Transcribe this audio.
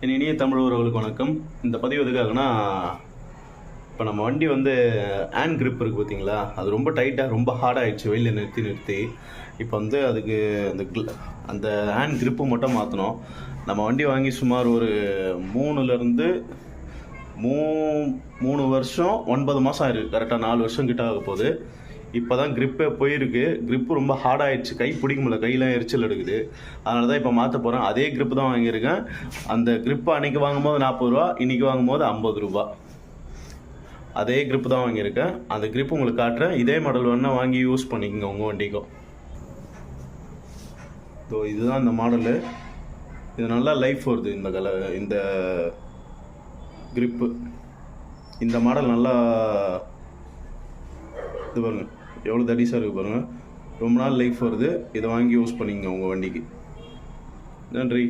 என் இனிய தமிழ் உறவுகளுக்கு வணக்கம். இந்த பதிவு எதுக்காகனா, இப்போ நம்ம வண்டி ஹேண்ட் கிரிப் இருக்குது பார்த்தீங்களா, அது ரொம்ப டைட்டாக ரொம்ப ஹார்டாகிடுச்சு வெயிலில் நிறுத்தி நிறுத்தி. இப்போ அதுக்கு அந்த ஹேண்ட் கிரிப்பு மட்டும் மாற்றணும். நம்ம வண்டி வாங்கி சுமார் ஒரு 3லேருந்து 3 வருஷம் 9 மாதம் ஆயிருக்கு. கரெக்டாக 4 வருஷம் கிட்ட ஆக போகுது. இப்போ தான் கிரிப்பே போயிருக்கு. கிரிப்பு ரொம்ப ஹார்டாகிடுச்சு, கை பிடிக்க முடியல, கையெல்லாம் எரிச்சல் எடுக்குது. அதனால தான் இப்போ மாற்ற போகிறேன். அதே கிரிப்பு தான் வாங்கியிருக்கேன். அந்த கிரிப்பு அன்றைக்கி வாங்கும்போது 40 ரூபா, இன்றைக்கி வாங்கும்போது 50 ரூபா. அதே கிரிப்பு தான் வாங்கியிருக்கேன். அந்த கிரிப்பு உங்களுக்கு காட்டுறேன். இதே மாடல் வேணால் வாங்கி யூஸ் பண்ணிக்கோங்க உங்கள் வண்டிக்கும். இதுதான் இந்த மாடலு. இது நல்லா லைஃப் வருது. இந்த கிரிப்பு, இந்த மாடல் நல்லா இது பாருங்கள் எவ்வளோ தடிசாக இருக்குது பாருங்கள். ரொம்ப நாள் லைஃப் வருது. இதை வாங்கி யூஸ் பண்ணிக்கங்க உங்கள் வண்டிக்கு. நன்றி.